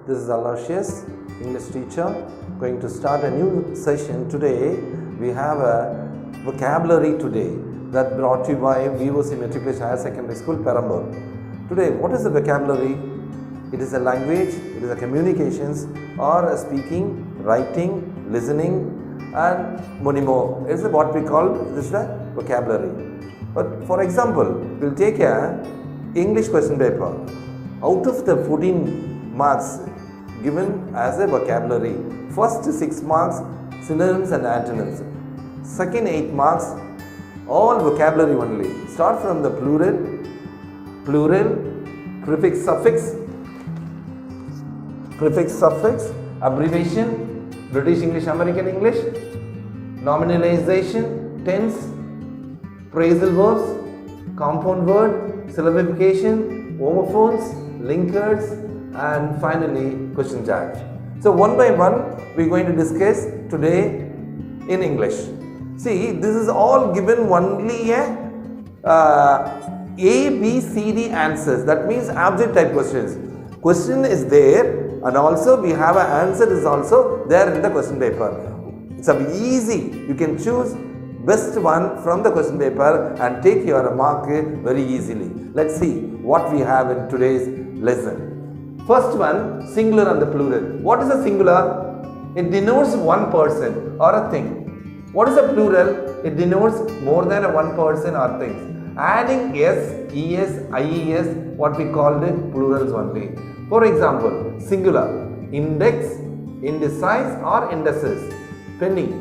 This is Aloysius, English teacher, going to start a new session today. We have a vocabulary today that brought to you by VOC Matriculation Higher Secondary School, Perambur. Today, what is the vocabulary? It is a language, it is a communications or a speaking, writing, listening and many more. It is what we call this the vocabulary. But for example, we'll take a English question paper. Out of the 14 marks given as a vocabulary, first 6 marks synonyms and antonyms, second 8 marks all vocabulary only. Start from the plural, prefix, suffix, abbreviation, British English, American English, nominalization, tense, phrasal verbs, compound word, syllabification, homophones, linkers, and finally question tag. So one by one we are going to discuss today in English. See, this is all given only A, B, C, D answers. That means object type questions. Question is there and also we have an answer is also there in the question paper. It's easy. You can choose best one from the question paper and take your mark very easily. Let's see what we have in today's lesson. First one, singular and the plural. What is a singular? It denotes one person or a thing. What is a plural? It denotes more than one person or things. Adding s, es, ies, what we called it plurals only. For example, singular, index, indecise or indices, penny,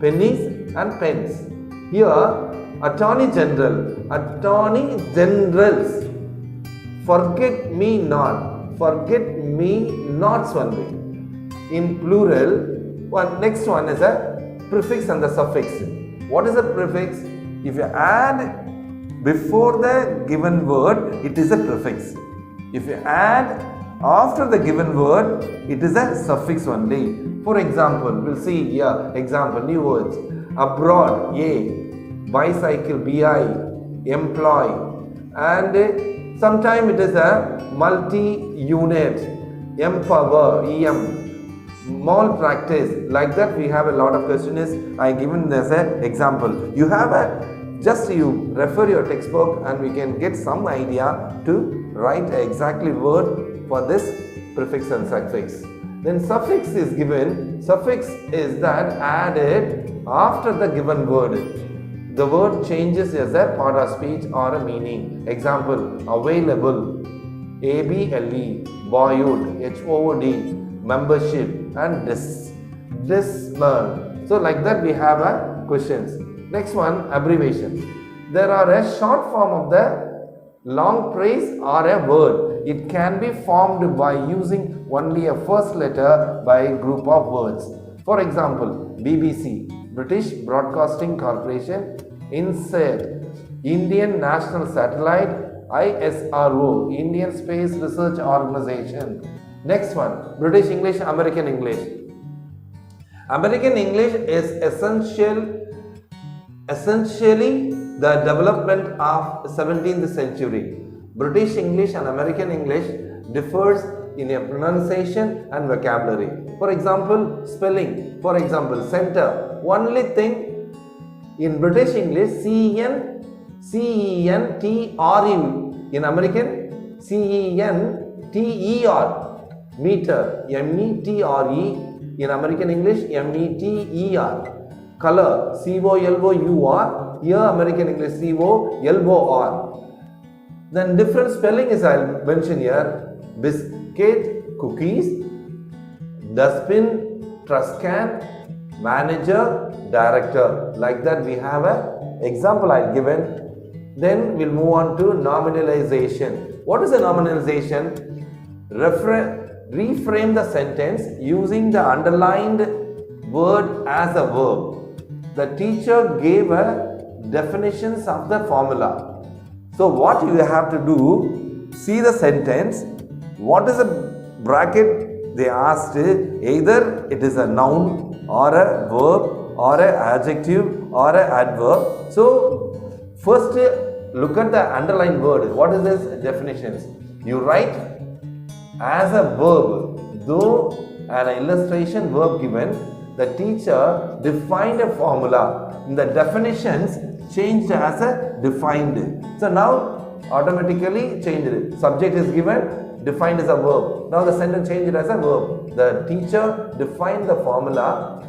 pennies and pens. Here, attorney general, attorney generals, forget me not, forget me nots only. In plural, next one is a prefix and the suffix. What is a prefix? If you add before the given word, it is a prefix. If you add after the given word, it is a suffix only. For example, we'll see here, example, new words. Abroad, A, bicycle, BI, employ, and sometimes it is a multi-unit, empower, EM, malpractice. Like that we have a lot of questions. I given as an example. You have just you refer your textbook and we can get some idea to write exactly word for this prefix and suffix. Then suffix is given. Suffix is that added after the given word. The word changes as a part of speech or a meaning. Example, available, able, boyhood, HOOD, membership and discern. So like that we have a questions. Next one, abbreviation. There are a short form of the long phrase or a word. It can be formed by using only a first letter by a group of words. For example, BBC, British Broadcasting Corporation, INSET, Indian National Satellite, ISRO, Indian Space Research Organization. Next one, British English, American English. American English is essentially the development of 17th century. British English and American English differs in a pronunciation and vocabulary. For example, spelling. For example, center. Only thing in British English, C-E-N-T-R-E. In American, C-E-N-T-E-R. Meter, M-E-T-R-E. In American English, M-E-T-E-R. Color, C-O-L-O-U-R. Here American English, C-O-L-O-R. Then different spelling is I'll mention here. Biscuit, cookies, dustbin, trash can, manager, director. Like that we have a example I've given. Then we'll move on to nominalization. What is a nominalization? Reframe the sentence using the underlined word as a verb. The teacher gave a definitions of the formula. So what you have to do, see the sentence, what is the bracket they asked, either it is a noun or a verb or an adjective or an adverb. So first look at the underlined word. What is this definitions? You write as a verb, though an illustration verb given, the teacher defined a formula. In the definitions changed as a defined. So now automatically changed. Subject is given, defined as a verb. Now the sentence changed as a verb. The teacher defined the formula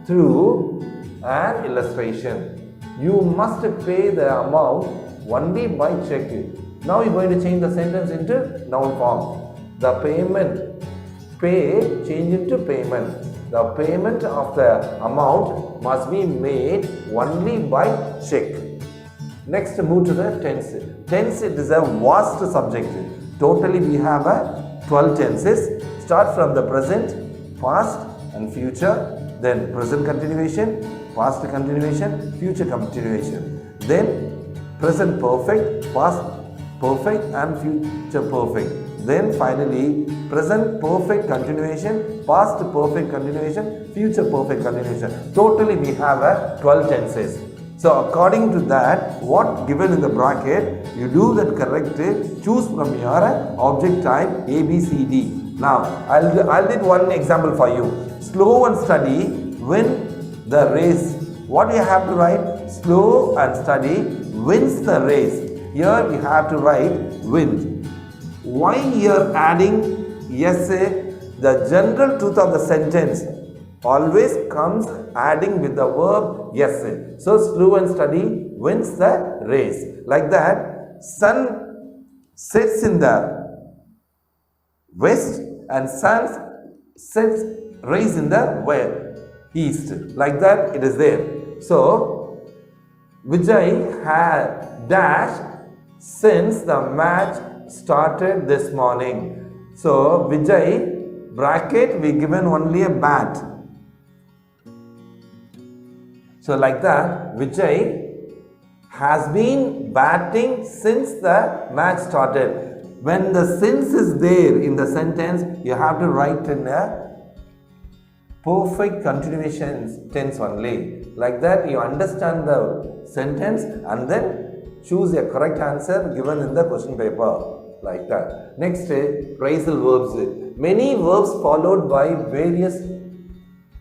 through an illustration. You must pay the amount only by check. Now you're going to change the sentence into noun form. The payment, pay, change into payment. The payment of the amount must be made only by check. Next, move to the tense. Tense, it is a vast subject. Totally we have 12 tenses. Start from the present, past and future. Then present continuation, past continuation, future continuation. Then present perfect, past perfect and future perfect. Then finally present perfect continuation, past perfect continuation, future perfect continuation. Totally we have 12 tenses. So according to that, what given in the bracket, you do that correct, choose from your object type A, B, C, D. Now I'll do one example for you. Slow and steady win the race. What you have to write? Slow and steady wins the race. Here you have to write wins. Why you're adding essay? The general truth of the sentence always comes adding with the verb essay. So slow and steady wins the race. Like that, sun sets in the west and sun sets rise in the east. Like that it is there. So Vijay had dash since the match started this morning. So Vijay, bracket, we given only a bat. So like that, Vijay has been batting since the match started. When the since is there in the sentence, you have to write in a perfect continuation tense only. Like that, you understand the sentence and then choose a correct answer given in the question paper. Like that. Next, phrasal verbs. Many verbs followed by various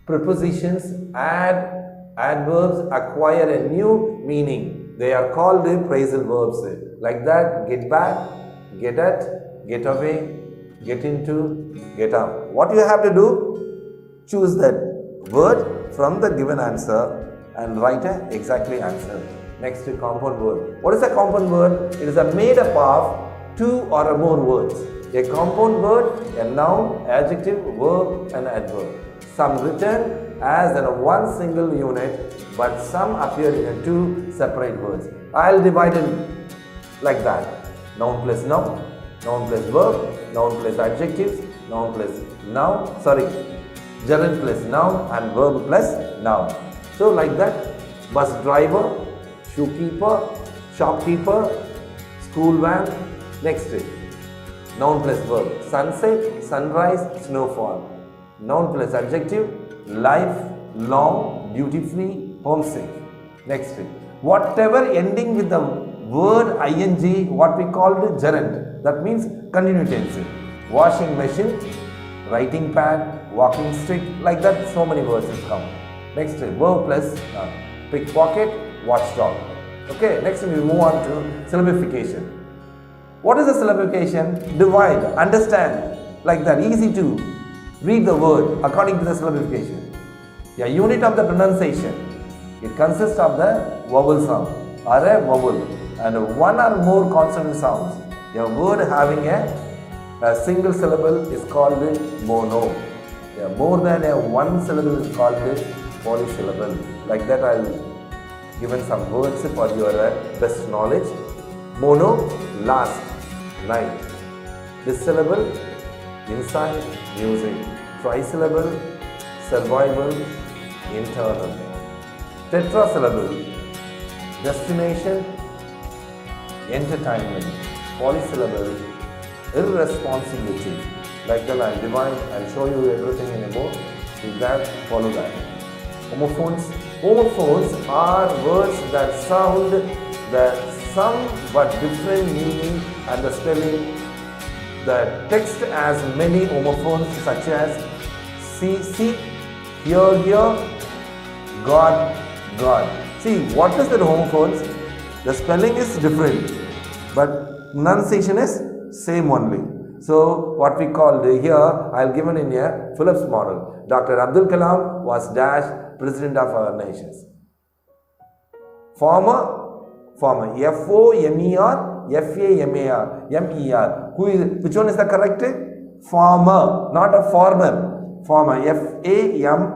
prepositions, adverbs acquire a new meaning. They are called phrasal verbs. Like that, get back, get at, get away, get into, get out. What you have to do? Choose that word from the given answer and write an exactly answer. Next, compound word. What is a compound word? It is made up of two or more words. A compound word, a noun, adjective, verb and adverb. Some written as in one single unit, but some appear in two separate words. I'll divide it like that. Noun plus noun, noun plus verb, noun plus adjectives, noun plus noun, gerund plus noun and verb plus noun. So like that, bus driver, shoekeeper, shopkeeper, school van. Next, noun plus verb, sunset, sunrise, snowfall. Noun plus adjective, life, long, beautifully, homesick. Next, whatever ending with the word ing, what we call gerund, that means continuous tense. Washing machine, writing pad, walking stick, like that so many words has come. Next, verb plus pickpocket, watchdog. Okay, next we move on to syllabification. What is the syllabification? Divide, understand, like that, easy to read the word according to the syllabification. A unit of the pronunciation. It consists of the vowel sound or a vowel and one or more consonant sounds. A word having a single syllable is called mono. More than one syllable is called polysyllable. Like that, I'll given some words for your best knowledge. Mono, last, night. Dissyllable, inside, music. Trisyllable, survival, internal. Tetrasyllable, destination, entertainment. Polysyllable, irresponsibility. Like that, I'll divide, I'll show you everything in a more. With that, follow that. Homophones. Homophones are words that sound the same but different meaning and the spelling The text has many homophones such as see, hear, God. See, what is the homophones? The spelling is different, but pronunciation is same only. So, what we called here, I'll give it in a Phillips model. Dr. Abdul Kalam was dash president of our nations. Former, F-O-M-E-R, F-A-M-A-R, M-E-R. Which one is the correct? Farmer, not a farmer. Farmer, F-A-R-M-E-R.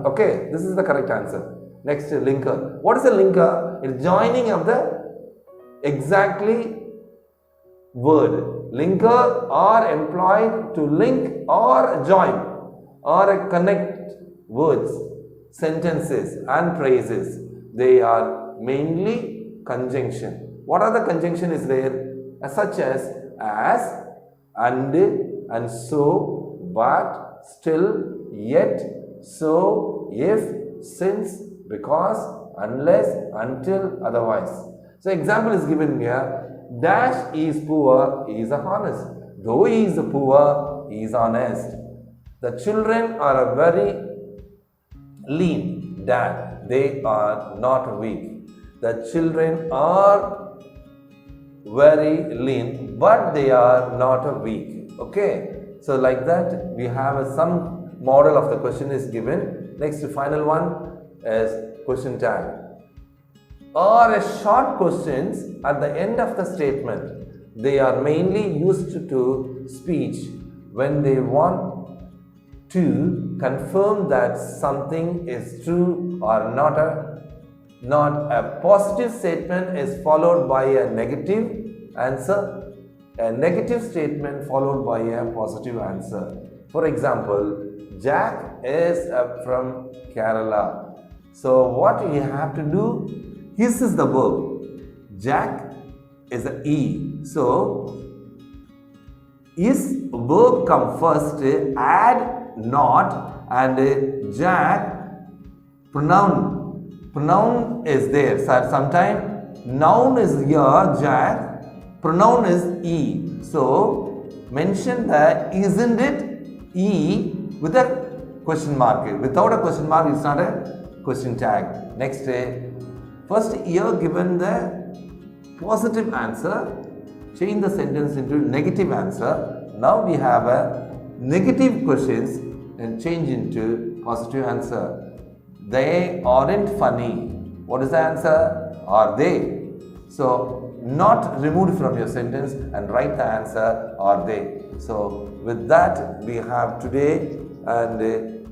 Okay, this is the correct answer. Next, linker. What is a linker? It's joining of the exactly word. Linker are employed to link or join or connect words, sentences and phrases. They are mainly conjunction. What are the conjunction is there? Such as, and so, but, still, yet, so, if, since, because, unless, until, otherwise. So example is given here. Dash is poor, he is honest. Though he is poor, he is honest. The children are very lean, dad. They are not weak. The children are very lean, but they are not weak. Okay. So like that, we have some model of the question is given. Next, final one is question tag. Or a short questions at the end of the statement. They are mainly used to speech when they want to confirm that something is true or not. A positive statement is followed by a negative answer. A negative statement followed by a positive answer. For example, Jack is from Kerala. So what we have to do? His is the verb. Jack is the E. So, is verb come first, add not, and Jack pronoun. Pronoun is there. So, sometimes noun is here, Jack. Pronoun is E. So, mention the isn't it E with a question mark. Without a question mark, it's not a question tag. Next, first here given the positive answer, change the sentence into negative answer. Now we have a negative questions and change into positive answer. They aren't funny. What is the answer? Are they? So not removed from your sentence and write the answer, are they? So with that we have today and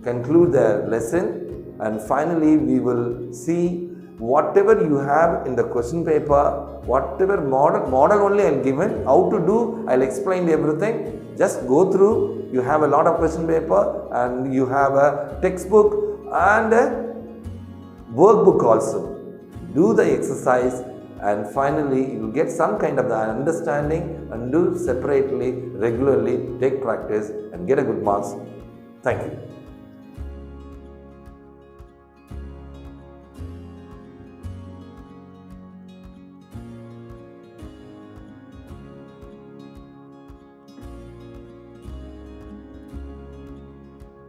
conclude the lesson, and finally we will see whatever you have in the question paper, whatever model only I'll given, how to do, I'll explain everything. Just go through. You have a lot of question paper and you have a textbook and a workbook also. Do the exercise and finally you will get some kind of the understanding, and do separately, regularly, take practice and get a good marks. Thank you.